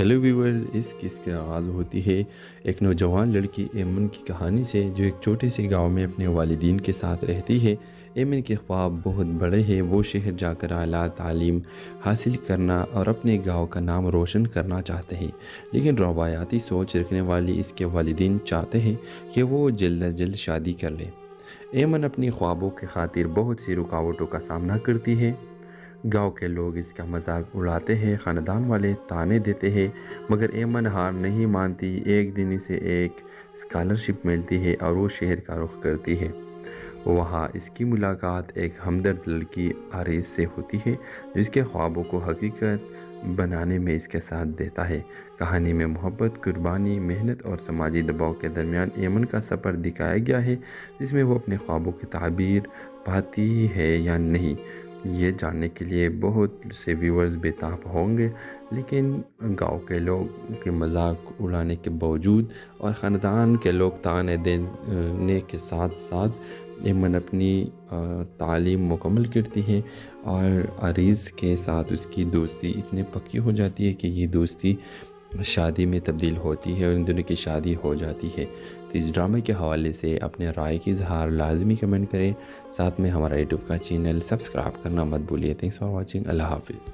Hello viewers, اس قصے کا آغاز ہوتی ہے ایک نوجوان لڑکی ایمن کی کہانی سے جو ایک چھوٹے سے گاؤں میں اپنے والدین کے ساتھ رہتی ہے۔ ایمن کے خواب بہت بڑے ہیں، وہ شہر جا کر اعلیٰ تعلیم حاصل کرنا اور اپنے گاؤں کا نام روشن کرنا چاہتے ہیں، لیکن روایاتی سوچ رکھنے والی اس کے والدین چاہتے ہیں کہ وہ جلد از جلد شادی کر لے۔ ایمن اپنی خوابوں کی خاطر بہت سی رکاوٹوں کا سامنا کرتی ہے۔ گاؤں کے لوگ اس کا مذاق اڑاتے ہیں، خاندان والے طعنے دیتے ہیں، مگر ایمن ہار نہیں مانتی۔ ایک دن اسے ایک اسکالرشپ ملتی ہے اور وہ شہر کا رخ کرتی ہے۔ وہاں اس کی ملاقات ایک ہمدرد لڑکی آریز سے ہوتی ہے جو اس کے خوابوں کو حقیقت بنانے میں اس کے ساتھ دیتا ہے۔ کہانی میں محبت، قربانی، محنت اور سماجی دباؤ کے درمیان ایمن کا سفر دکھایا گیا ہے، جس میں وہ اپنے خوابوں کی تعبیر پاتی ہے یا نہیں، یہ جاننے کے لیے بہت سے ویورز بےتاب ہوں گے۔ لیکن گاؤں کے لوگ کے مذاق اڑانے کے باوجود اور خاندان کے لوگ طعنے دینے کے ساتھ ساتھ ایمن اپنی تعلیم مکمل کرتی ہے اور عریض کے ساتھ اس کی دوستی اتنی پکی ہو جاتی ہے کہ یہ دوستی شادی میں تبدیل ہوتی ہے اور ان دونوں کی شادی ہو جاتی ہے۔ تو اس ڈرامے کے حوالے سے اپنے رائے کی اظہار لازمی کمنٹ کریں، ساتھ میں ہمارا یوٹیوب کا چینل سبسکرائب کرنا مت بھولیے۔ تھینکس فار واچنگ، اللہ حافظ۔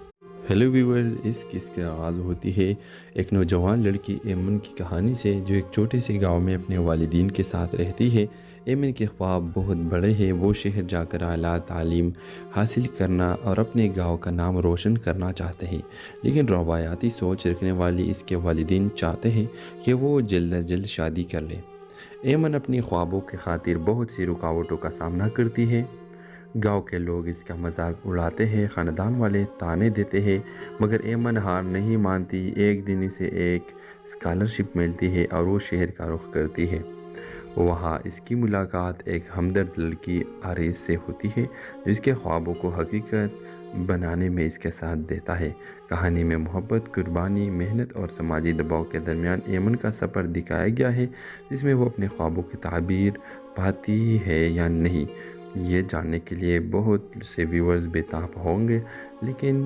ہیلو ویورز، اس قصے کا آغاز ہوتی ہے ایک نوجوان لڑکی ایمن کی کہانی سے جو ایک چھوٹے سے گاؤں میں اپنے والدین کے ساتھ رہتی ہے۔ ایمن کے خواب بہت بڑے ہیں، وہ شہر جا کر اعلیٰ تعلیم حاصل کرنا اور اپنے گاؤں کا نام روشن کرنا چاہتے ہیں، لیکن روایاتی سوچ رکھنے والی اس کے والدین چاہتے ہیں کہ وہ جلد از جلد شادی کر لے۔ ایمن اپنی خوابوں کی خاطر بہت سی رکاوٹوں کا سامنا کرتی ہے۔ گاؤں کے لوگ اس کا مذاق اڑاتے ہیں، خاندان والے طعنے دیتے ہیں، مگر ایمن ہار نہیں مانتی۔ ایک دن اسے ایک اسکالرشپ ملتی ہے اور وہ شہر کا رخ کرتی ہے۔ وہاں اس کی ملاقات ایک ہمدرد لڑکی آریز سے ہوتی ہے جو اس کے خوابوں کو حقیقت بنانے میں اس کے ساتھ دیتا ہے۔ کہانی میں محبت، قربانی، محنت اور سماجی دباؤ کے درمیان ایمن کا سفر دکھایا گیا ہے، جس میں وہ اپنے خوابوں کی تعبیر پاتی ہے یا نہیں، یہ جاننے کے لیے بہت سے ویورز بےتاب ہوں گے۔ لیکن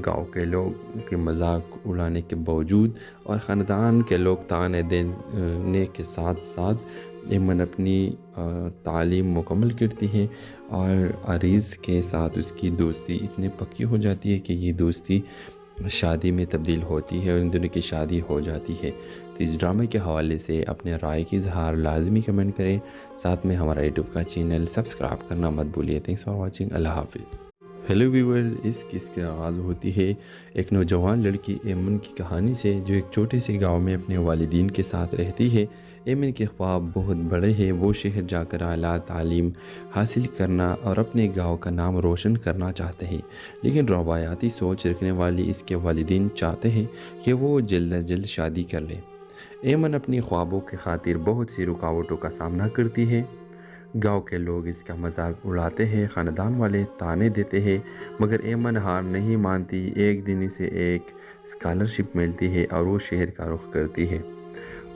گاؤں کے لوگ کے مذاق اڑانے کے باوجود اور خاندان کے لوگ طعنے دینے کے ساتھ ساتھ ایمن اپنی تعلیم مکمل کرتی ہے اور عریض کے ساتھ اس کی دوستی اتنی پکی ہو جاتی ہے کہ یہ دوستی شادی میں تبدیل ہوتی ہے اور ان دونوں کی شادی ہو جاتی ہے۔ تو اس ڈرامے کے حوالے سے اپنے رائے کی اظہار لازمی کمنٹ کریں، ساتھ میں ہمارا یوٹیوب کا چینل سبسکرائب کرنا مت بھولیے۔ تھینکس فار واچنگ، اللہ حافظ۔ ہیلو ویورز، اس قصے کا آغاز ہوتی ہے ایک نوجوان لڑکی ایمن کی کہانی سے جو ایک چھوٹے سے گاؤں میں اپنے والدین کے ساتھ رہتی ہے۔ ایمن کے خواب بہت بڑے ہیں، وہ شہر جا کر اعلیٰ تعلیم حاصل کرنا اور اپنے گاؤں کا نام روشن کرنا چاہتے ہیں، لیکن روایاتی سوچ رکھنے والی اس کے والدین چاہتے ہیں کہ وہ جلد از جلد شادی کر لے۔ ایمن اپنی خوابوں کی خاطر بہت سی رکاوٹوں کا سامنا کرتی ہے۔ گاؤں کے لوگ اس کا مذاق اڑاتے ہیں، خاندان والے طعنے دیتے ہیں، مگر ایمن ہار نہیں مانتی۔ ایک دن اسے ایک اسکالرشپ ملتی ہے اور وہ شہر کا رخ کرتی ہے۔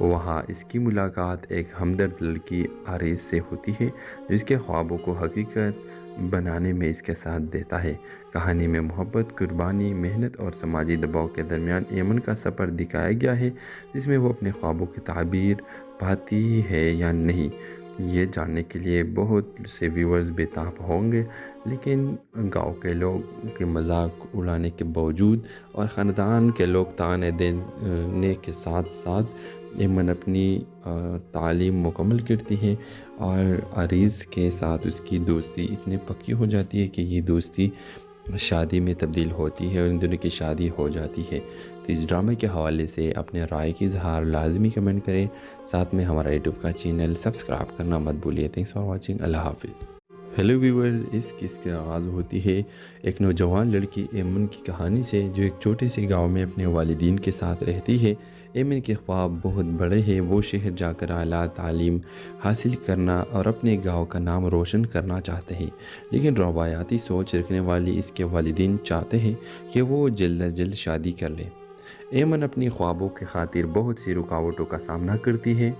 وہاں اس کی ملاقات ایک ہمدرد لڑکی آریز سے ہوتی ہے جو اس کے خوابوں کو حقیقت بنانے میں اس کے ساتھ دیتا ہے۔ کہانی میں محبت، قربانی، محنت اور سماجی دباؤ کے درمیان ایمن کا سفر دکھایا گیا ہے، جس میں وہ اپنے خوابوں کی تعبیر پاتی ہے یا نہیں، یہ جاننے کے لیے بہت سے ویورز بےتاب ہوں گے۔ لیکن گاؤں کے لوگ کے مذاق اڑانے کے باوجود اور خاندان کے لوگ طعنے دینے کے ساتھ ساتھ ایمن اپنی تعلیم مکمل کرتی ہے اور عریض کے ساتھ اس کی دوستی اتنی پکی ہو جاتی ہے کہ یہ دوستی شادی میں تبدیل ہوتی ہے اور ان دونوں کی شادی ہو جاتی ہے۔ تو اس ڈرامے کے حوالے سے اپنے رائے کی اظہار لازمی کمنٹ کریں، ساتھ میں ہمارا یوٹیوب کا چینل سبسکرائب کرنا مت بھولیے۔ تھینکس فار واچنگ، اللہ حافظ۔ ہیلو ویورز، اس قصے کا آغاز ہوتی ہے ایک نوجوان لڑکی ایمن کی کہانی سے جو ایک چھوٹے سے گاؤں میں اپنے والدین کے ساتھ رہتی ہے۔ ایمن کے خواب بہت بڑے ہیں، وہ شہر جا کر اعلیٰ تعلیم حاصل کرنا اور اپنے گاؤں کا نام روشن کرنا چاہتے ہیں، لیکن روایاتی سوچ رکھنے والی اس کے والدین چاہتے ہیں کہ وہ جلد از جلد شادی کر لے۔ ایمن اپنی خوابوں کی خاطر بہت سی رکاوٹوں کا سامنا کرتی ہے۔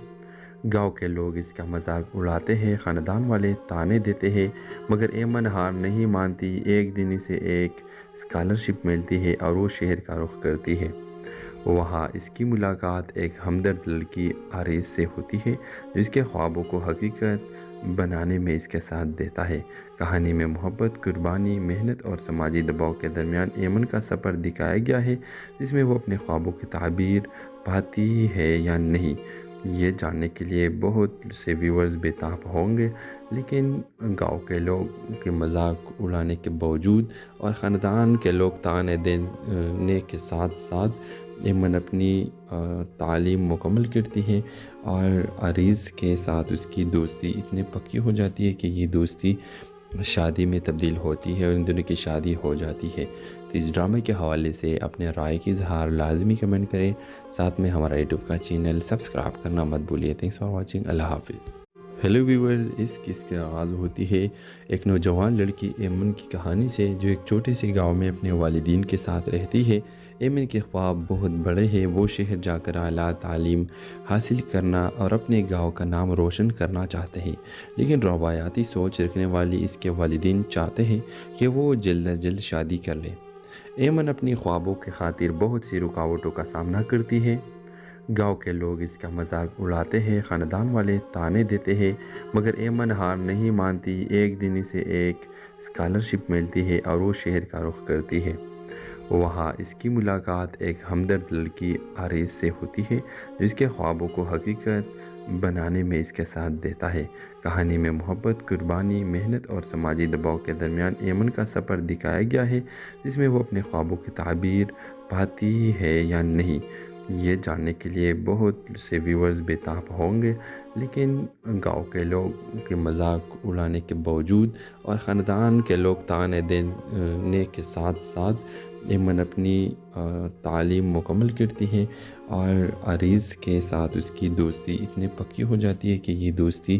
گاؤں کے لوگ اس کا مذاق اڑاتے ہیں، خاندان والے طعنے دیتے ہیں، مگر ایمن ہار نہیں مانتی۔ ایک دن اسے ایک اسکالرشپ ملتی ہے اور وہ شہر کا رخ کرتی ہے۔ وہاں اس کی ملاقات ایک ہمدرد لڑکی آریز سے ہوتی ہے جو اس کے خوابوں کو حقیقت بنانے میں اس کے ساتھ دیتا ہے۔ کہانی میں محبت، قربانی، محنت اور سماجی دباؤ کے درمیان ایمن کا سفر دکھایا گیا ہے، جس میں وہ اپنے خوابوں کی تعبیر پاتی ہے یا نہیں، یہ جاننے کے لیے بہت سے ویورز بےتاب ہوں گے۔ لیکن گاؤں کے لوگ کے مذاق اڑانے کے باوجود اور خاندان کے لوگ تانے دینے کے ساتھ ساتھ ایمن اپنی تعلیم مکمل کرتی ہے اور عریض کے ساتھ اس کی دوستی اتنی پکی ہو جاتی ہے کہ یہ دوستی شادی میں تبدیل ہوتی ہے اور ان دونوں کی شادی ہو جاتی ہے۔ تو اس ڈرامے کے حوالے سے اپنے رائے کی اظہار لازمی کمنٹ کریں، ساتھ میں ہمارا یوٹیوب کا چینل سبسکرائب کرنا مت بھولیے۔ تھینکس فار واچنگ، اللہ حافظ۔ ہیلو ویورز، اس قصے کی آغاز ہوتی ہے ایک نوجوان لڑکی ایمن کی کہانی سے جو ایک چھوٹے سے گاؤں میں اپنے والدین کے ساتھ رہتی ہے۔ ایمن کے خواب بہت بڑے ہیں، وہ شہر جا کر اعلیٰ تعلیم حاصل کرنا اور اپنے گاؤں کا نام روشن کرنا چاہتے ہیں، لیکن روایاتی سوچ رکھنے والی اس کے والدین چاہتے ہیں کہ وہ جلد از جلد شادی کر لے۔ ایمن اپنی خوابوں کی خاطر بہت سی رکاوٹوں کا سامنا کرتی ہے۔ گاؤں کے لوگ اس کا مذاق اڑاتے ہیں، خاندان والے تانے دیتے ہیں، مگر ایمن ہار نہیں مانتی۔ ایک دن اسے ایک اسکالرشپ ملتی ہے اور وہ شہر کا رخ کرتی ہے۔ وہاں اس کی ملاقات ایک ہمدرد لڑکی آریز سے ہوتی ہے جو اس کے خوابوں کو حقیقت بنانے میں اس کے ساتھ دیتا ہے۔ کہانی میں محبت، قربانی، محنت اور سماجی دباؤ کے درمیان ایمن کا سفر دکھایا گیا ہے، جس میں وہ اپنے خوابوں کی تعبیر پاتی ہے یا نہیں، یہ جاننے کے لیے بہت سے ویورز بےتاب ہوں گے۔ لیکن گاؤں کے لوگ کے مذاق اڑانے کے باوجود اور خاندان کے لوگ تانے دینے کے ساتھ ساتھ ایمن اپنی تعلیم مکمل کرتی ہے اور عریض کے ساتھ اس کی دوستی اتنی پکی ہو جاتی ہے کہ یہ دوستی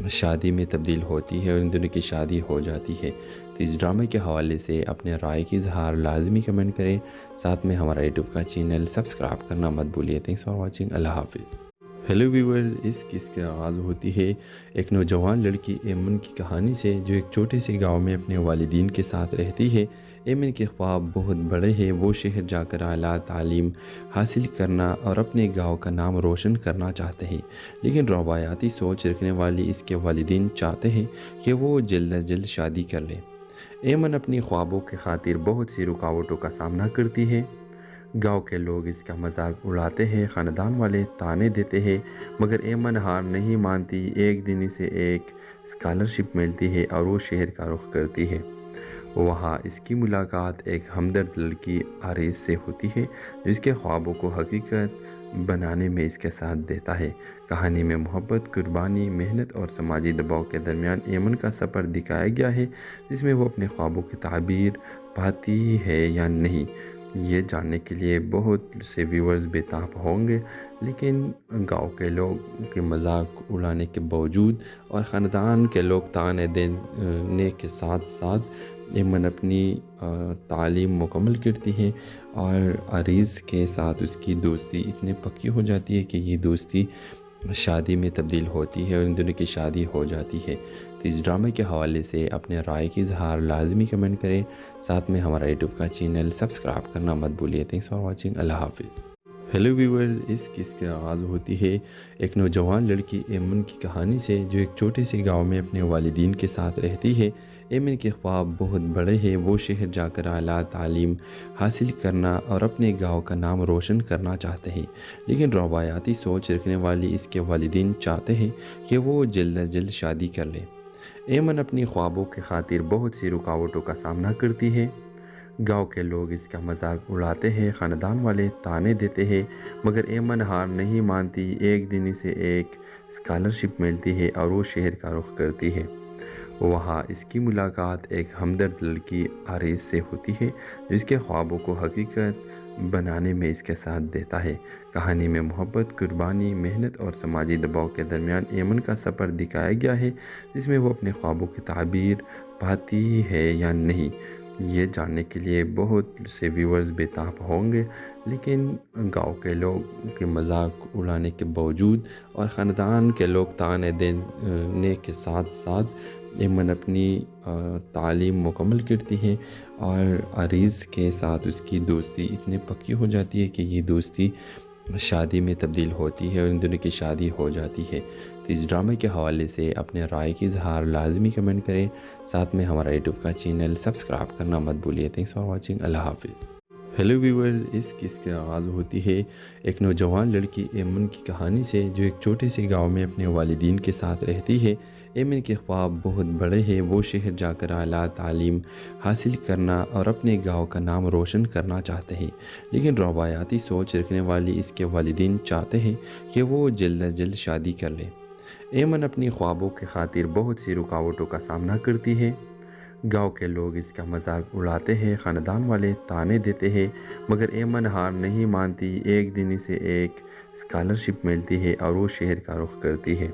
شادی میں تبدیل ہوتی ہے اور ان دونوں کی شادی ہو جاتی ہے۔ تو اس ڈرامے کے حوالے سے اپنے رائے کی اظہار لازمی کمنٹ کریں، ساتھ میں ہمارا یوٹیوب کا چینل سبسکرائب کرنا مت بھولیے۔ تھینکس فار واچنگ، اللہ حافظ۔ ہیلو ویورز، اس قصے کی آغاز ہوتی ہے ایک نوجوان لڑکی ایمن کی کہانی سے جو ایک چھوٹے سے گاؤں میں اپنے والدین کے ساتھ رہتی ہے۔ ایمن کے خواب بہت بڑے ہیں، وہ شہر جا کر اعلیٰ تعلیم حاصل کرنا اور اپنے گاؤں کا نام روشن کرنا چاہتے ہیں، لیکن روایاتی سوچ رکھنے والی اس کے والدین چاہتے ہیں کہ وہ جلد از جلد شادی کر لے۔ ایمن اپنی خوابوں کی خاطر بہت سی رکاوٹوں کا سامنا کرتی ہے۔ گاؤں کے لوگ اس کا مذاق اڑاتے ہیں، خاندان والے تانے دیتے ہیں، مگر ایمن ہار نہیں مانتی۔ ایک دن اسے ایک اسکالرشپ ملتی ہے اور وہ شہر کا رخ کرتی ہے۔ وہاں اس کی ملاقات ایک ہمدرد لڑکی آریز سے ہوتی ہے جو اس کے خوابوں کو حقیقت بنانے میں اس کے ساتھ دیتا ہے۔ کہانی میں محبت، قربانی، محنت اور سماجی دباؤ کے درمیان ایمن کا سفر دکھایا گیا ہے، جس میں وہ اپنے خوابوں کی تعبیر پاتی ہے یا نہیں، یہ جاننے کے لیے بہت سے ویورز بےتاب ہوں گے۔ لیکن گاؤں کے لوگ کے مذاق اڑانے کے باوجود اور خاندان کے لوگ تانے دینے کے ساتھ ساتھ ایمن اپنی تعلیم مکمل کرتی ہے اور عریض کے ساتھ اس کی دوستی اتنی پکی ہو جاتی ہے کہ یہ دوستی شادی میں تبدیل ہوتی ہے اور ان دونوں کی شادی ہو جاتی ہے۔ تو اس ڈرامے کے حوالے سے اپنے رائے کی اظہار لازمی کمنٹ کریں، ساتھ میں ہمارا یوٹیوب کا چینل سبسکرائب کرنا مت بھولیے۔ تھینکس فار واچنگ، اللہ حافظ۔ ہیلو ویورز، اس قصے کی آغاز ہوتی ہے ایک نوجوان لڑکی ایمن کی کہانی سے جو ایک چھوٹے سے گاؤں میں اپنے والدین کے ساتھ رہتی ہے۔ ایمن کے خواب بہت بڑے ہیں، وہ شہر جا کر اعلیٰ تعلیم حاصل کرنا اور اپنے گاؤں کا نام روشن کرنا چاہتے ہیں، لیکن روایاتی سوچ رکھنے والی اس کے والدین چاہتے ہیں کہ وہ جلد از جلد شادی کر لے۔ ایمن اپنی خوابوں کی خاطر بہت سی رکاوٹوں کا سامنا کرتی ہے۔ گاؤں کے لوگ اس کا مذاق اڑاتے ہیں، خاندان والے تانے دیتے ہیں، مگر ایمن ہار نہیں مانتی۔ ایک دن اسے ایک اسکالرشپ ملتی ہے اور وہ شہر کا رخ کرتی ہے۔ وہاں اس کی ملاقات ایک ہمدرد لڑکی آریز سے ہوتی ہے جو اس کے خوابوں کو حقیقت بنانے میں اس کے ساتھ دیتا ہے۔ کہانی میں محبت، قربانی، محنت اور سماجی دباؤ کے درمیان ایمن کا سفر دکھایا گیا ہے، جس میں وہ اپنے خوابوں کی تعبیر پاتی ہے یا نہیں، یہ جاننے کے لیے بہت سے ویورز بےتاب ہوں گے۔ لیکن گاؤں کے لوگ کے مذاق اڑانے کے باوجود اور خاندان کے لوگ تانے دینے کے ساتھ ساتھ ایمن اپنی تعلیم مکمل کرتی ہے اور عریض کے ساتھ اس کی دوستی اتنی پکی ہو جاتی ہے کہ یہ دوستی شادی میں تبدیل ہوتی ہے اور ان دونوں کی شادی ہو جاتی ہے۔ تو اس ڈرامے کے حوالے سے اپنے رائے کی اظہار لازمی کمنٹ کریں، ساتھ میں ہمارا یوٹیوب کا چینل سبسکرائب کرنا مت بھولیے۔ تھینکس فار واچنگ، اللہ حافظ۔ ہیلو ویورز، اس قصے کی آغاز ہوتی ہے ایک نوجوان لڑکی ایمن کی کہانی سے، جو ایک چھوٹے سے گاؤں میں اپنے والدین کے ساتھ رہتی ہے۔ ایمن کے خواب بہت بڑے ہیں، وہ شہر جا کر اعلیٰ تعلیم حاصل کرنا اور اپنے گاؤں کا نام روشن کرنا چاہتے ہیں، لیکن روایاتی سوچ رکھنے والی اس کے والدین چاہتے ہیں کہ وہ جلد از جلد شادی کر لے۔ ایمن اپنی خوابوں کی خاطر بہت سی رکاوٹوں کا سامنا کرتی ہے۔ گاؤں کے لوگ اس کا مذاق اڑاتے ہیں، خاندان والے طعنے دیتے ہیں، مگر ایمن ہار نہیں مانتی۔ ایک دن اسے ایک اسکالرشپ ملتی ہے اور وہ شہر کا رخ کرتی ہے۔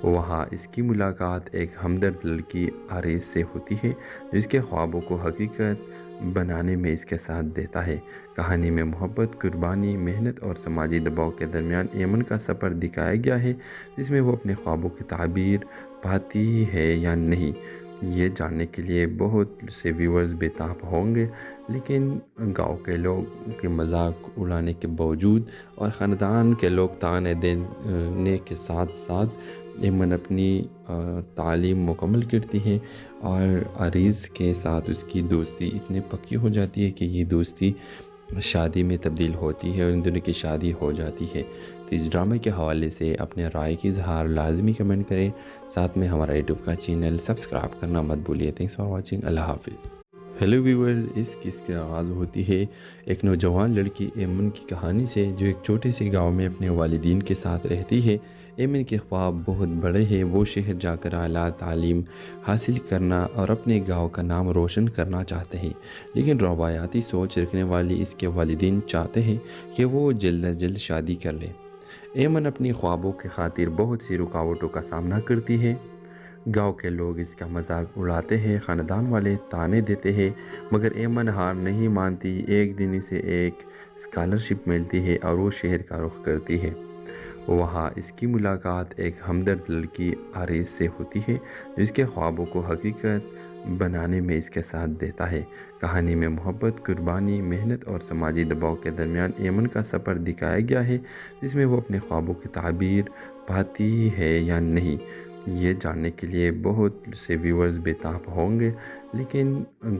وہاں اس کی ملاقات ایک ہمدرد لڑکی آریز سے ہوتی ہے، جو اس کے خوابوں کو حقیقت بنانے میں اس کے ساتھ دیتا ہے۔ کہانی میں محبت، قربانی، محنت اور سماجی دباؤ کے درمیان ایمن کا سفر دکھایا گیا ہے، جس میں وہ اپنے خوابوں کی تعبیر پاتی ہے یا نہیں، یہ جاننے کے لیے بہت سے ویورز بےتاب ہوں گے۔ لیکن گاؤں کے لوگ کے مذاق اڑانے کے باوجود اور خاندان کے لوگ طعنے دینے کے ساتھ ساتھ ایمن اپنی تعلیم مکمل کرتی ہے اور عریض کے ساتھ اس کی دوستی اتنی پکی ہو جاتی ہے کہ یہ دوستی شادی میں تبدیل ہوتی ہے اور ان دونوں کی شادی ہو جاتی ہے۔ تو اس ڈرامے کے حوالے سے اپنے رائے کی اظہار لازمی کمنٹ کریں، ساتھ میں ہمارا یوٹیوب کا چینل سبسکرائب کرنا مت بھولیے۔ تھینکس فار واچنگ، اللہ حافظ۔ ہیلو ویورز، اس قصے کی آغاز ہوتی ہے ایک نوجوان لڑکی ایمن کی کہانی سے، جو ایک چھوٹے سے گاؤں میں اپنے والدین کے ساتھ رہتی ہے۔ ایمن کے خواب بہت بڑے ہیں، وہ شہر جا کر اعلیٰ تعلیم حاصل کرنا اور اپنے گاؤں کا نام روشن کرنا چاہتے ہیں، لیکن روایاتی سوچ رکھنے والی اس کے والدین چاہتے ہیں کہ وہ جلد از جلد شادی کر لے۔ ایمن اپنی خوابوں کی خاطر بہت سی رکاوٹوں کا سامنا کرتی ہے۔ گاؤں کے لوگ اس کا مذاق اڑاتے ہیں، خاندان والے طعنے دیتے ہیں، مگر ایمن ہار نہیں مانتی۔ ایک دن اسے ایک اسکالرشپ ملتی ہے اور وہ شہر کا رخ کرتی ہے۔ وہاں اس کی ملاقات ایک ہمدرد لڑکی آریز سے ہوتی ہے، جو اس کے خوابوں کو حقیقت بنانے میں اس کے ساتھ دیتا ہے۔ کہانی میں محبت، قربانی، محنت اور سماجی دباؤ کے درمیان ایمن کا سفر دکھایا گیا ہے، جس میں وہ اپنے خوابوں کی تعبیر پاتی ہے یا نہیں، یہ جاننے کے لیے بہت سے ویورز بےتاب ہوں گے۔ لیکن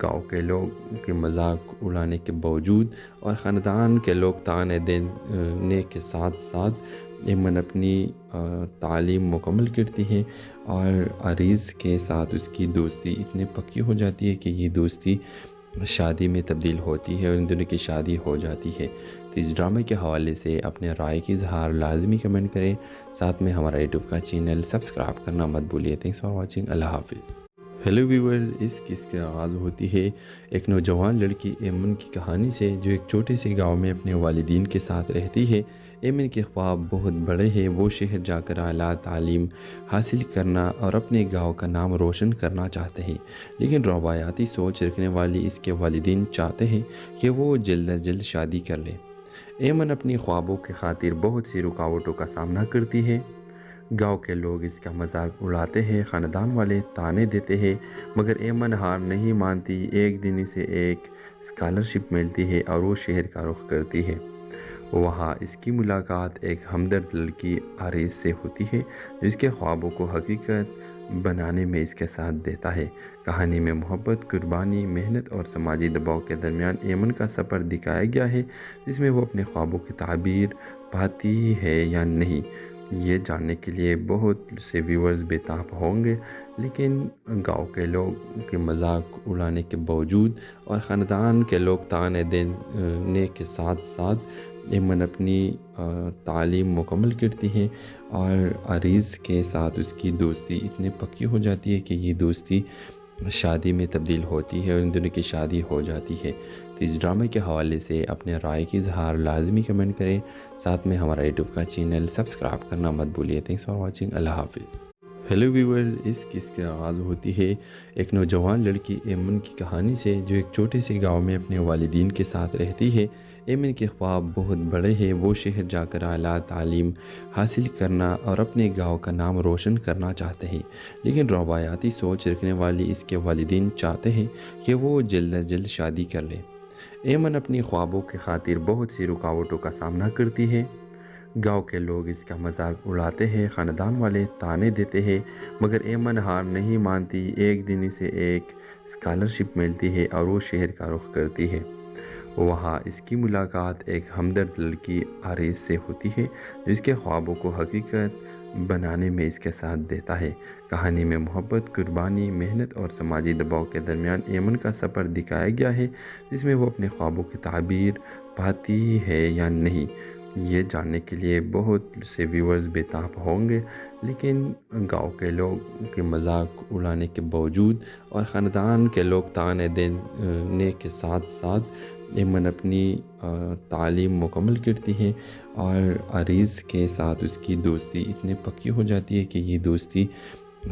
گاؤں کے لوگ کے مذاق اڑانے کے باوجود اور خاندان کے لوگ طعنے دینے کے ساتھ ساتھ ایمن اپنی تعلیم مکمل کرتی ہے اور عریض کے ساتھ اس کی دوستی اتنی پکی ہو جاتی ہے کہ یہ دوستی شادی میں تبدیل ہوتی ہے اور ان دونوں کی شادی ہو جاتی ہے۔ تو اس ڈرامے کے حوالے سے اپنے رائے کی اظہار لازمی کمنٹ کریں، ساتھ میں ہمارا یوٹیوب کا چینل سبسکرائب کرنا مت بھولیے۔ تھینکس فار واچنگ، اللہ حافظ۔ ہیلو ویورز، اس قصے کی آغاز ہوتی ہے ایک نوجوان لڑکی ایمن کی کہانی سے، جو ایک چھوٹے سے گاؤں میں اپنے والدین کے ساتھ رہتی ہے۔ ایمن کے خواب بہت بڑے ہیں، وہ شہر جا کر اعلیٰ تعلیم حاصل کرنا اور اپنے گاؤں کا نام روشن کرنا چاہتے ہیں، لیکن روایاتی سوچ رکھنے والی اس کے والدین چاہتے ہیں کہ وہ جلد از جلد شادی کر لے۔ ایمن اپنی خوابوں کی خاطر بہت سی رکاوٹوں کا سامنا کرتی ہے۔ گاؤں کے لوگ اس کا مذاق اڑاتے ہیں، خاندان والے طعنے دیتے ہیں، مگر ایمن ہار نہیں مانتی۔ ایک دن اسے ایک اسکالرشپ ملتی ہے اور وہ شہر کا رخ کرتی ہے۔ وہاں اس کی ملاقات ایک ہمدرد لڑکی آریز سے ہوتی ہے، جو اس کے خوابوں کو حقیقت بنانے میں اس کے ساتھ دیتا ہے۔ کہانی میں محبت، قربانی، محنت اور سماجی دباؤ کے درمیان ایمن کا سفر دکھایا گیا ہے، جس میں وہ اپنے خوابوں کی تعبیر پاتی ہے یا نہیں، یہ جاننے کے لیے بہت سے ویورز بےتاب ہوں گے۔ لیکن گاؤں کے لوگ کے مذاق اڑانے کے باوجود اور خاندان کے لوگ طعنے دینے کے ساتھ ساتھ ایمن اپنی تعلیم مکمل کرتی ہے اور عریض کے ساتھ اس کی دوستی اتنی پکی ہو جاتی ہے کہ یہ دوستی شادی میں تبدیل ہوتی ہے اور ان دونوں کی شادی ہو جاتی ہے۔ تو اس ڈرامے کے حوالے سے اپنے رائے کی اظہار لازمی کمنٹ کریں، ساتھ میں ہمارا یوٹیوب کا چینل سبسکرائب کرنا مت بھولیے۔ تھینکس فار واچنگ، اللہ حافظ۔ ہیلو ویورز، اس قصے کی آغاز ہوتی ہے ایک نوجوان لڑکی ایمن کی کہانی سے، جو ایک چھوٹے سے گاؤں میں اپنے والدین کے ساتھ رہتی ہے۔ ایمن کے خواب بہت بڑے ہیں، وہ شہر جا کر اعلیٰ تعلیم حاصل کرنا اور اپنے گاؤں کا نام روشن کرنا چاہتے ہیں، لیکن روایاتی سوچ رکھنے والی اس کے والدین چاہتے ہیں کہ وہ جلد از جلد شادی کر لے۔ ایمن اپنی خوابوں کی خاطر بہت سی رکاوٹوں کا سامنا کرتی ہے۔ گاؤں کے لوگ اس کا مذاق اڑاتے ہیں، خاندان والے طعنے دیتے ہیں، مگر ایمن ہار نہیں مانتی۔ ایک دن اسے ایک اسکالرشپ ملتی ہے اور وہ شہر کا رخ کرتی ہے۔ وہاں اس کی ملاقات ایک ہمدرد لڑکی آریز سے ہوتی ہے، جس کے خوابوں کو حقیقت بنانے میں اس کے ساتھ دیتا ہے۔ کہانی میں محبت، قربانی، محنت اور سماجی دباؤ کے درمیان ایمن کا سفر دکھایا گیا ہے، جس میں وہ اپنے خوابوں کی تعبیر پاتی ہے یا نہیں، یہ جاننے کے لیے بہت سے ویورز بے تاب ہوں گے۔ لیکن گاؤں کے لوگ کے مذاق اڑانے کے باوجود اور خاندان کے لوگ طعنے دینے کے ساتھ ساتھ ایمن اپنی تعلیم مکمل کرتی ہے اور عریض کے ساتھ اس کی دوستی اتنی پکی ہو جاتی ہے کہ یہ دوستی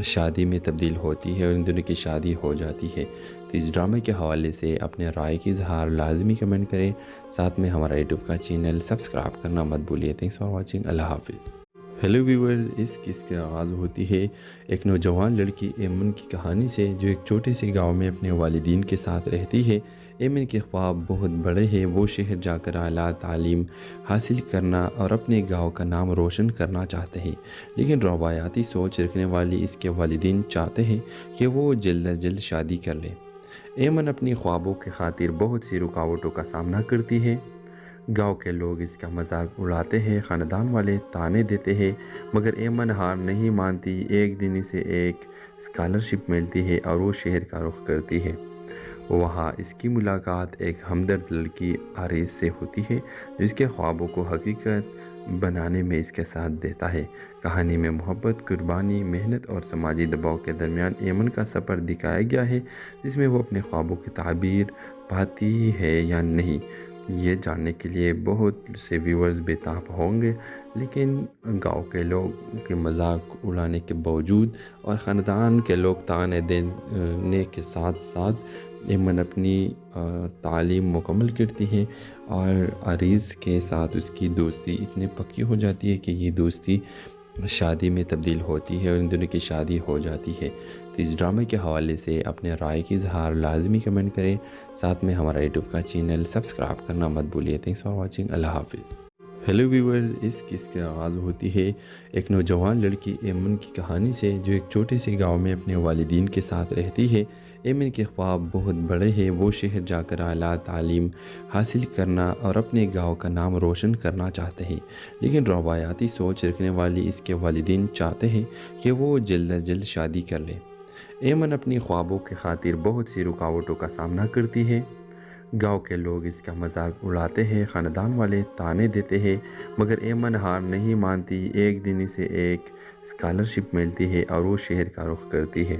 شادی میں تبدیل ہوتی ہے اور ان دونوں کی شادی ہو جاتی ہے۔ تو اس ڈرامے کے حوالے سے اپنے رائے کی اظہار لازمی کمنٹ کریں، ساتھ میں ہمارا یوٹیوب کا چینل سبسکرائب کرنا مت بھولیے۔ تھینکس فار واچنگ، اللہ حافظ۔ ہیلو ویورز، اس قصے کا آغاز ہوتی ہے ایک نوجوان لڑکی ایمن کی کہانی سے، جو ایک چھوٹے سے گاؤں میں اپنے والدین کے ساتھ رہتی ہے۔ ایمن کے خواب بہت بڑے ہیں، وہ شہر جا کر اعلیٰ تعلیم حاصل کرنا اور اپنے گاؤں کا نام روشن کرنا چاہتے ہیں، لیکن روایاتی سوچ رکھنے والی اس کے والدین چاہتے ہیں کہ وہ جلد از جلد شادی کر لے۔ ایمن اپنی خوابوں کی خاطر بہت سی رکاوٹوں کا سامنا کرتی ہے۔ گاؤں کے لوگ اس کا مذاق اڑاتے ہیں، خاندان والے طعنے دیتے ہیں، مگر ایمن ہار نہیں مانتی۔ ایک دن اسے ایک اسکالرشپ ملتی ہے اور وہ شہر کا رخ کرتی ہے۔ وہاں اس کی ملاقات ایک ہمدرد لڑکی آریز سے ہوتی ہے، جس کے خوابوں کو حقیقت بنانے میں اس کے ساتھ دیتا ہے۔ کہانی میں محبت، قربانی، محنت اور سماجی دباؤ کے درمیان ایمن کا سفر دکھایا گیا ہے، جس میں وہ اپنے خوابوں کی تعبیر پاتی ہے یا نہیں، یہ جاننے کے لیے بہت سے ویورز بے تاب ہوں گے۔ لیکن گاؤں کے لوگ کے مذاق اڑانے کے باوجود اور خاندان کے لوگ طعنے دینے کے ساتھ ساتھ ایمن اپنی تعلیم مکمل کرتی ہے اور عریض کے ساتھ اس کی دوستی اتنی پکی ہو جاتی ہے کہ یہ دوستی شادی میں تبدیل ہوتی ہے اور ان دونوں کی شادی ہو جاتی ہے۔ تو اس ڈرامے کے حوالے سے اپنے رائے کی اظہار لازمی کمنٹ کریں، ساتھ میں ہمارا یوٹیوب کا چینل سبسکرائب کرنا مت بھولیے۔ تھینکس فار واچنگ، اللہ حافظ۔ ہیلو ویورز، اس قصے کا آغاز ہوتی ہے ایک نوجوان لڑکی ایمن کی کہانی سے، جو ایک چھوٹے سے گاؤں میں اپنے والدین کے ساتھ رہتی ہے۔ ایمن کے خواب بہت بڑے ہیں، وہ شہر جا کر اعلیٰ تعلیم حاصل کرنا اور اپنے گاؤں کا نام روشن کرنا چاہتے ہیں، لیکن روایاتی سوچ رکھنے والی اس کے والدین چاہتے ہیں کہ وہ جلد از جلد شادی کر لے۔ ایمن اپنی خوابوں کی خاطر بہت سی رکاوٹوں کا سامنا کرتی ہے۔ گاؤں کے لوگ اس کا مذاق اڑاتے ہیں، خاندان والے طعنے دیتے ہیں، مگر ایمن ہار نہیں مانتی۔ ایک دن اسے ایک اسکالرشپ ملتی ہے اور وہ شہر کا رخ کرتی ہے۔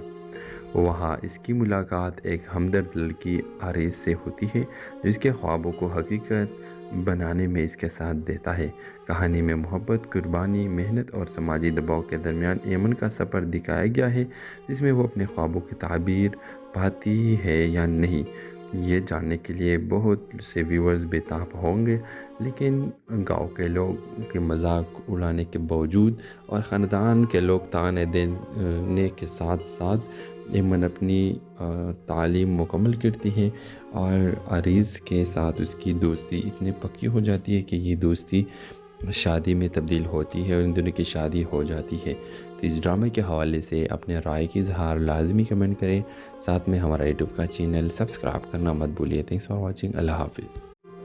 وہاں اس کی ملاقات ایک ہمدرد لڑکی آریز سے ہوتی ہے، جس کے خوابوں کو حقیقت بنانے میں اس کے ساتھ دیتا ہے۔ کہانی میں محبت، قربانی، محنت اور سماجی دباؤ کے درمیان ایمن کا سفر دکھایا گیا ہے، جس میں وہ اپنے خوابوں کی تعبیر پاتی ہے یا نہیں، یہ جاننے کے لیے بہت سے ویورز بے تاب ہوں گے۔ لیکن گاؤں کے لوگ کے مذاق اڑانے کے باوجود اور خاندان کے لوگ طعنے دینے کے ساتھ ساتھ ایمن اپنی تعلیم مکمل کرتی ہے اور عریض کے ساتھ اس کی دوستی اتنی پکی ہو جاتی ہے کہ یہ دوستی شادی میں تبدیل ہوتی ہے اور ان دونوں کی شادی ہو جاتی ہے۔ تو اس ڈرامے کے حوالے سے اپنے رائے کی اظہار لازمی کمنٹ کریں، ساتھ میں ہمارا یوٹیوب کا چینل سبسکرائب کرنا مت بھولیے۔ تھینکس فار واچنگ، اللہ حافظ۔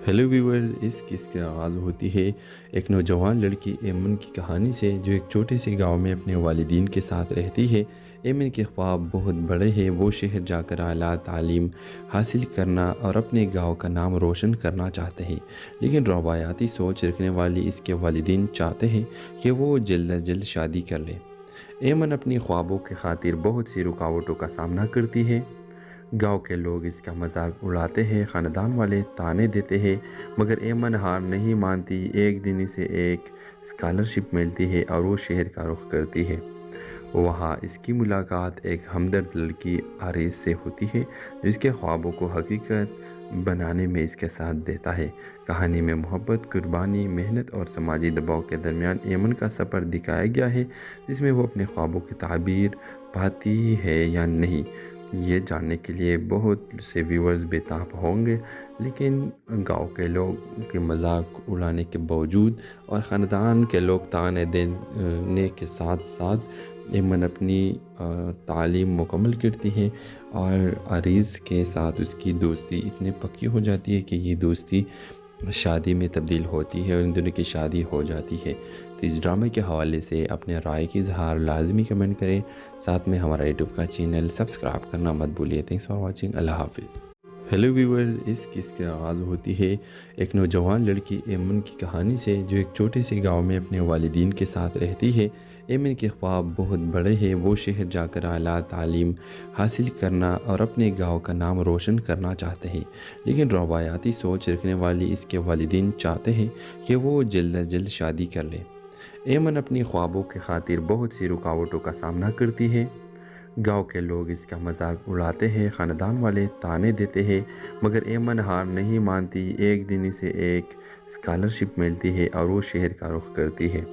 ہیلو ویورز، اس قصے کا آغاز ہوتی ہے ایک نوجوان لڑکی ایمن کی کہانی سے، جو ایک چھوٹے سے گاؤں میں اپنے والدین کے ساتھ رہتی ہے۔ ایمن کے خواب بہت بڑے ہیں، وہ شہر جا کر اعلیٰ تعلیم حاصل کرنا اور اپنے گاؤں کا نام روشن کرنا چاہتے ہیں، لیکن روایاتی سوچ رکھنے والی اس کے والدین چاہتے ہیں کہ وہ جلد از جلد شادی کر لے۔ ایمن اپنی خوابوں کی خاطر بہت سی رکاوٹوں کا سامنا کرتی ہے۔ گاؤں کے لوگ اس کا مذاق اڑاتے ہیں، خاندان والے طعنے دیتے ہیں، مگر ایمن ہار نہیں مانتی۔ ایک دن اسے ایک اسکالرشپ ملتی ہے اور وہ شہر کا رخ کرتی ہے۔ وہاں اس کی ملاقات ایک ہمدرد لڑکی آریز سے ہوتی ہے، جس کے خوابوں کو حقیقت بنانے میں اس کے ساتھ دیتا ہے۔ کہانی میں محبت، قربانی، محنت اور سماجی دباؤ کے درمیان ایمن کا سفر دکھایا گیا ہے، جس میں وہ اپنے خوابوں کی تعبیر پاتی ہے یا نہیں، یہ جاننے کے لیے بہت سے ویورز بےتاب ہوں گے۔ لیکن گاؤں کے لوگ کے مذاق اڑانے کے باوجود اور خاندان کے لوگ تانے دینے کے ساتھ ساتھ ایمن اپنی تعلیم مکمل کرتی ہے، اور عریض کے ساتھ اس کی دوستی اتنی پکی ہو جاتی ہے کہ یہ دوستی شادی میں تبدیل ہوتی ہے اور ان دونوں کی شادی ہو جاتی ہے۔ تو اس ڈرامے کے حوالے سے اپنے رائے کی اظہار لازمی کمنٹ کریں، ساتھ میں ہمارا یوٹیوب کا چینل سبسکرائب کرنا مت بھولیے۔ تھینکس فار واچنگ، اللہ حافظ۔ ہیلو ویورز، اس قصے کا آغاز ہوتی ہے ایک نوجوان لڑکی ایمن کی کہانی سے، جو ایک چھوٹے سے گاؤں میں اپنے والدین کے ساتھ رہتی ہے۔ ایمن کے خواب بہت بڑے ہیں، وہ شہر جا کر اعلیٰ تعلیم حاصل کرنا اور اپنے گاؤں کا نام روشن کرنا چاہتے ہیں، لیکن روایاتی سوچ رکھنے والی اس کے والدین چاہتے ہیں کہ وہ جلد از جلد شادی کر لے۔ ایمن اپنی خوابوں کی خاطر بہت سی رکاوٹوں کا سامنا کرتی ہے۔ گاؤں کے لوگ اس کا مذاق اڑاتے ہیں، خاندان والے تانے دیتے ہیں، مگر ایمن ہار نہیں مانتی۔ ایک دن اسے ایک اسکالرشپ ملتی ہے اور وہ شہر کا رخ کرتی ہے۔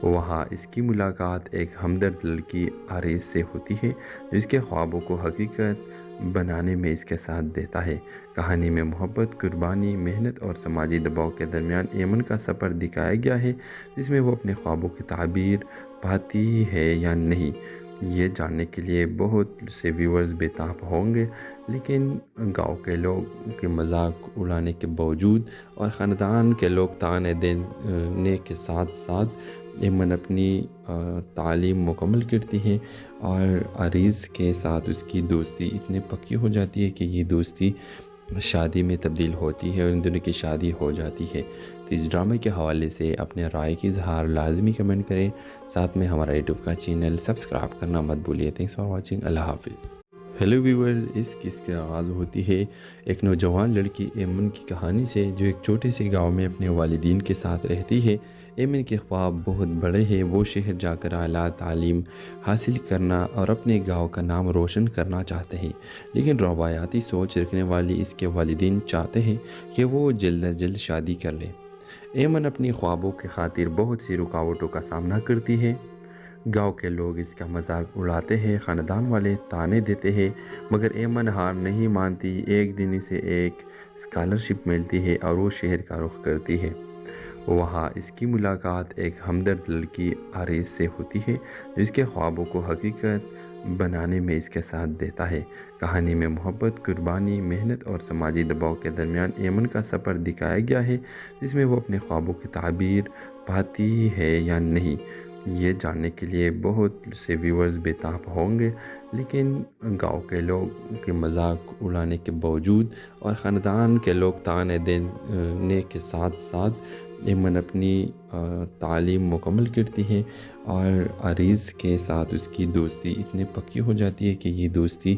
وہاں اس کی ملاقات ایک ہمدرد لڑکی عریض سے ہوتی ہے، جو اس کے خوابوں کو حقیقت بنانے میں اس کے ساتھ دیتا ہے۔ کہانی میں محبت، قربانی، محنت اور سماجی دباؤ کے درمیان ایمن کا سفر دکھایا گیا ہے، جس میں وہ اپنے خوابوں کی تعبیر پاتی ہے یا نہیں، یہ جاننے کے لیے بہت سے ویورز بےتاب ہوں گے۔ لیکن گاؤں کے لوگ کے مذاق اڑانے کے باوجود اور خاندان کے لوگ تانے دینے کے ساتھ ساتھ ایمن اپنی تعلیم مکمل کرتی ہے، اور عریض کے ساتھ اس کی دوستی اتنی پکی ہو جاتی ہے کہ یہ دوستی شادی میں تبدیل ہوتی ہے اور ان دونوں کی شادی ہو جاتی ہے۔ تو اس ڈرامے کے حوالے سے اپنے رائے کی اظہار لازمی کمنٹ کریں، ساتھ میں ہمارا یوٹیوب کا چینل سبسکرائب کرنا مت بھولیے۔ تھینکس فار واچنگ، اللہ حافظ۔ ہیلو ویورز، اس قصے کا آغاز ہوتی ہے ایک نوجوان لڑکی ایمن کی کہانی سے، جو ایک چھوٹے سے گاؤں میں اپنے والدین کے ساتھ رہتی ہے۔ ایمن کے خواب بہت بڑے ہیں، وہ شہر جا کر اعلیٰ تعلیم حاصل کرنا اور اپنے گاؤں کا نام روشن کرنا چاہتے ہیں، لیکن روایاتی سوچ رکھنے والی اس کے والدین چاہتے ہیں کہ وہ جلد از جلد شادی کر لے۔ ایمن اپنی خوابوں کی خاطر بہت سی رکاوٹوں کا سامنا کرتی ہے۔ گاؤں کے لوگ اس کا مذاق اڑاتے ہیں، خاندان والے تانے دیتے ہیں، مگر ایمن ہار نہیں مانتی۔ ایک دن اسے ایک اسکالرشپ ملتی ہے اور وہ شہر کا رخ کرتی ہے۔ وہاں اس کی ملاقات ایک ہمدرد لڑکی عریض سے ہوتی ہے، جو اس کے خوابوں کو حقیقت بنانے میں اس کے ساتھ دیتا ہے۔ کہانی میں محبت، قربانی، محنت اور سماجی دباؤ کے درمیان ایمن کا سفر دکھایا گیا ہے، جس میں وہ اپنے خوابوں کی تعبیر پاتی ہے یا نہیں، یہ جاننے کے لیے بہت سے ویورز بےتاب ہوں گے۔ لیکن گاؤں کے لوگ کے مذاق اڑانے کے باوجود اور خاندان کے لوگ تانے دینے کے ساتھ ساتھ ایمن اپنی تعلیم مکمل کرتی ہے، اور عریض کے ساتھ اس کی دوستی اتنی پکی ہو جاتی ہے کہ یہ دوستی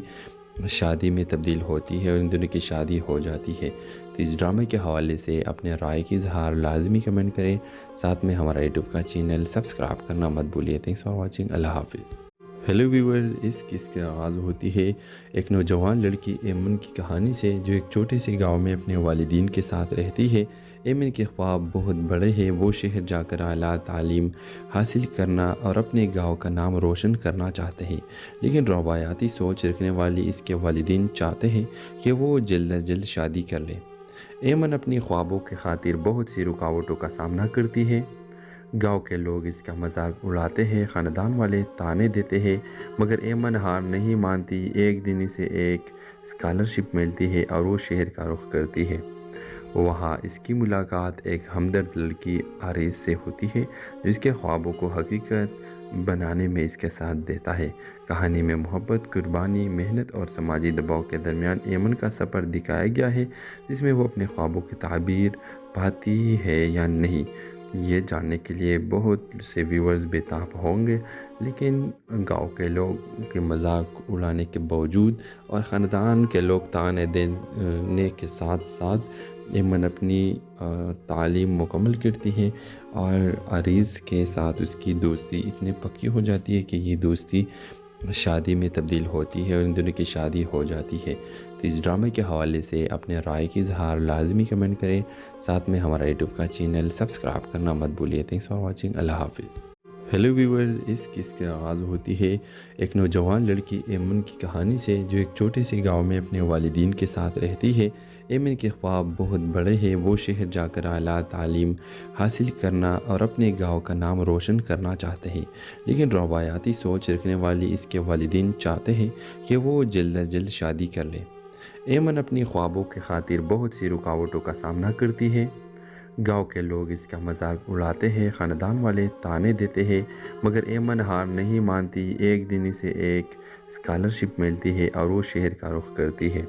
شادی میں تبدیل ہوتی ہے اور ان دونوں کی شادی ہو جاتی ہے۔ تو اس ڈرامے کے حوالے سے اپنے رائے کی اظہار لازمی کمنٹ کریں، ساتھ میں ہمارا یوٹیوب کا چینل سبسکرائب کرنا مت بھولیے۔ تھینکس فار واچنگ، اللہ حافظ۔ ہیلو ویورز، اس قصے کا آغاز ہوتی ہے ایک نوجوان لڑکی ایمن کی کہانی سے، جو ایک چھوٹے سے گاؤں میں اپنے والدین کے ساتھ رہتی ہے۔ ایمن کے خواب بہت بڑے ہیں، وہ شہر جا کر اعلیٰ تعلیم حاصل کرنا اور اپنے گاؤں کا نام روشن کرنا چاہتے ہیں، لیکن روایاتی سوچ رکھنے والی اس کے والدین چاہتے ہیں کہ وہ جلد از جلد شادی کر لے۔ ایمن اپنی خوابوں کی خاطر بہت سی رکاوٹوں کا سامنا کرتی ہے۔ گاؤں کے لوگ اس کا مذاق اڑاتے ہیں، خاندان والے تانے دیتے ہیں، مگر ایمن ہار نہیں مانتی۔ ایک دن اسے ایک اسکالرشپ ملتی ہے اور وہ شہر کا رخ کرتی ہے۔ وہاں اس کی ملاقات ایک ہمدرد لڑکی عریض سے ہوتی ہے، جو اس کے خوابوں کو حقیقت بنانے میں اس کے ساتھ دیتا ہے۔ کہانی میں محبت، قربانی، محنت اور سماجی دباؤ کے درمیان ایمن کا سفر دکھایا گیا ہے، جس میں وہ اپنے خوابوں کی تعبیر پاتی ہے یا نہیں، یہ جاننے کے لیے بہت سے ویورز بےتاب ہوں گے۔ لیکن گاؤں کے لوگ کے مذاق اڑانے کے باوجود اور خاندان کے لوگ تانے دینے کے ساتھ ساتھ ایمن اپنی تعلیم مکمل کرتی ہے، اور عریض کے ساتھ اس کی دوستی اتنی پکی ہو جاتی ہے کہ یہ دوستی شادی میں تبدیل ہوتی ہے اور ان دونوں کی شادی ہو جاتی ہے۔ تو اس ڈرامے کے حوالے سے اپنے رائے کی اظہار لازمی کمنٹ کریں، ساتھ میں ہمارا یوٹیوب کا چینل سبسکرائب کرنا مت بھولیے۔ تھینکس فار واچنگ، اللہ حافظ۔ ہیلو ویورز، اس قصے کا آغاز ہوتی ہے ایک نوجوان لڑکی ایمن کی کہانی سے، جو ایک چھوٹے سے گاؤں میں اپنے والدین کے ساتھ رہتی ہے۔ ایمن کے خواب بہت بڑے ہیں، وہ شہر جا کر اعلیٰ تعلیم حاصل کرنا اور اپنے گاؤں کا نام روشن کرنا چاہتے ہیں، لیکن روایاتی سوچ رکھنے والی اس کے والدین چاہتے ہیں کہ وہ جلد از جلد شادی کر لے۔ ایمن اپنی خوابوں کی خاطر بہت سی رکاوٹوں کا سامنا کرتی ہے۔ گاؤں کے لوگ اس کا مذاق اڑاتے ہیں، خاندان والے طعنے دیتے ہیں، مگر ایمن ہار نہیں مانتی۔ ایک دن اسے ایک اسکالرشپ ملتی ہے اور وہ شہر کا رخ کرتی ہے۔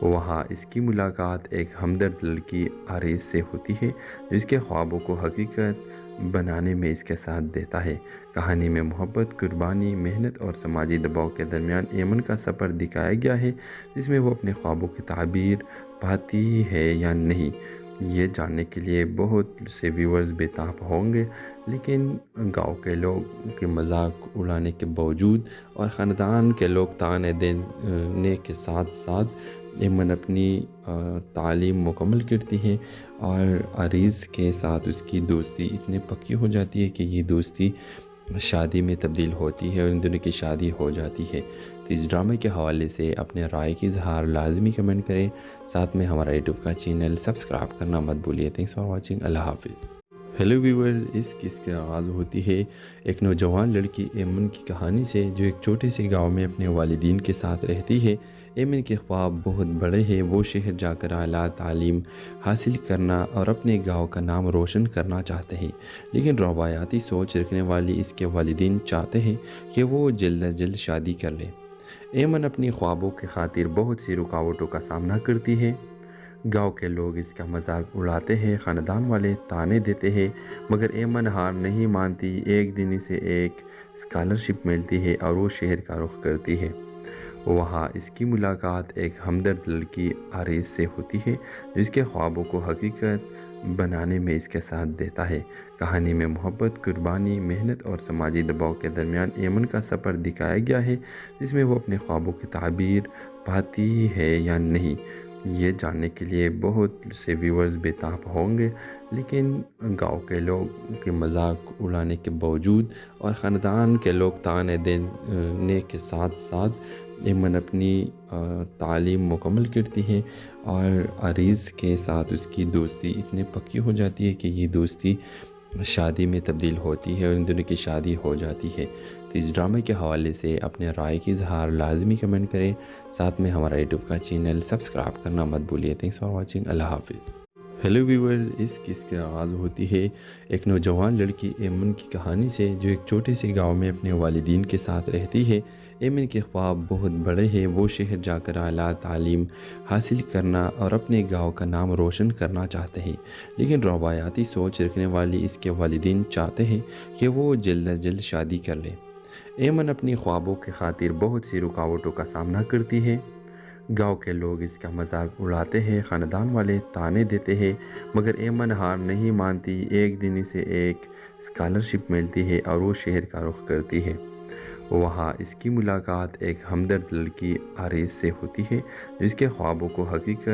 وہاں اس کی ملاقات ایک ہمدرد لڑکی آریز سے ہوتی ہے، جو اس کے خوابوں کو حقیقت بنانے میں اس کے ساتھ دیتا ہے۔ کہانی میں محبت، قربانی، محنت اور سماجی دباؤ کے درمیان ایمن کا سفر دکھایا گیا ہے، جس میں وہ اپنے خوابوں کی تعبیر پاتی ہے یا نہیں، یہ جاننے کے لیے بہت سے ویورز بےتاب ہوں گے۔ لیکن گاؤں کے لوگ کے مذاق اڑانے کے باوجود اور خاندان کے لوگ طعنے دینے کے ساتھ ساتھ ایمن اپنی تعلیم مکمل کرتی ہے، اور عریض کے ساتھ اس کی دوستی اتنی پکی ہو جاتی ہے کہ یہ دوستی شادی میں تبدیل ہوتی ہے اور ان دونوں کی شادی ہو جاتی ہے۔ تو اس ڈرامے کے حوالے سے اپنے رائے کی اظہار لازمی کمنٹ کریں، ساتھ میں ہمارا یوٹیوب کا چینل سبسکرائب کرنا مت بھولیے۔ تھینکس فار واچنگ، اللہ حافظ۔ ہیلو ویورز، اس قصے کا آغاز ہوتی ہے ایک نوجوان لڑکی ایمن کی کہانی سے، جو ایک چھوٹے سے گاؤں میں اپنے والدین کے ساتھ رہتی ہے۔ ایمن کے خواب بہت بڑے ہیں، وہ شہر جا کر اعلیٰ تعلیم حاصل کرنا اور اپنے گاؤں کا نام روشن کرنا چاہتے ہیں، لیکن روایاتی سوچ رکھنے والی اس کے والدین چاہتے ہیں کہ وہ جلد از جلد شادی کر لے۔ ایمن اپنی خوابوں کی خاطر بہت سی رکاوٹوں کا سامنا کرتی ہے۔ گاؤں کے لوگ اس کا مذاق اڑاتے ہیں، خاندان والے طعنے دیتے ہیں، مگر ایمن ہار نہیں مانتی۔ ایک دن اسے ایک اسکالرشپ ملتی ہے اور وہ شہر کا رخ کرتی ہے۔ وہاں اس کی ملاقات ایک ہمدرد لڑکی آریز سے ہوتی ہے، جو اس کے خوابوں کو حقیقت بنانے میں اس کے ساتھ دیتا ہے۔ کہانی میں محبت، قربانی، محنت اور سماجی دباؤ کے درمیان ایمن کا سفر دکھایا گیا ہے، جس میں وہ اپنے خوابوں کی تعبیر پاتی ہے یا نہیں، یہ جاننے کے لیے بہت سے ویورز بےتاب ہوں گے۔ لیکن گاؤں کے لوگ کے مذاق اڑانے کے باوجود اور خاندان کے لوگ طعنے دینے کے ساتھ ساتھ ایمن اپنی تعلیم مکمل کرتی ہے، اور عریض کے ساتھ اس کی دوستی اتنی پکی ہو جاتی ہے کہ یہ دوستی شادی میں تبدیل ہوتی ہے اور ان دونوں کی شادی ہو جاتی ہے۔ تو اس ڈرامے کے حوالے سے اپنے رائے کی اظہار لازمی کمنٹ کریں، ساتھ میں ہمارا یوٹیوب کا چینل سبسکرائب کرنا مت بھولیے۔ تھینکس فار واچنگ، اللہ حافظ۔ ہیلو ویورز، اس قصے کا آغاز ہوتی ہے ایک نوجوان لڑکی ایمن کی کہانی سے، جو ایک چھوٹے سے گاؤں میں اپنے والدین کے ساتھ رہتی ہے۔ ایمن کے خواب بہت بڑے ہیں، وہ شہر جا کر اعلیٰ تعلیم حاصل کرنا اور اپنے گاؤں کا نام روشن کرنا چاہتے ہیں، لیکن روایاتی سوچ رکھنے والی اس کے والدین چاہتے ہیں کہ وہ جلد از جلد شادی کر لے۔ ایمن اپنی خوابوں کی خاطر بہت سی رکاوٹوں کا سامنا کرتی ہے۔ گاؤں کے لوگ اس کا مذاق اڑاتے ہیں، خاندان والے طعنے دیتے ہیں، مگر ایمن ہار نہیں مانتی۔ ایک دن اسے ایک اسکالرشپ ملتی ہے اور وہ شہر کا رخ کرتی ہے۔ وہاں اس کی ملاقات ایک ہمدرد لڑکی آریز سے ہوتی ہے، جو اس کے خوابوں کو حقیقت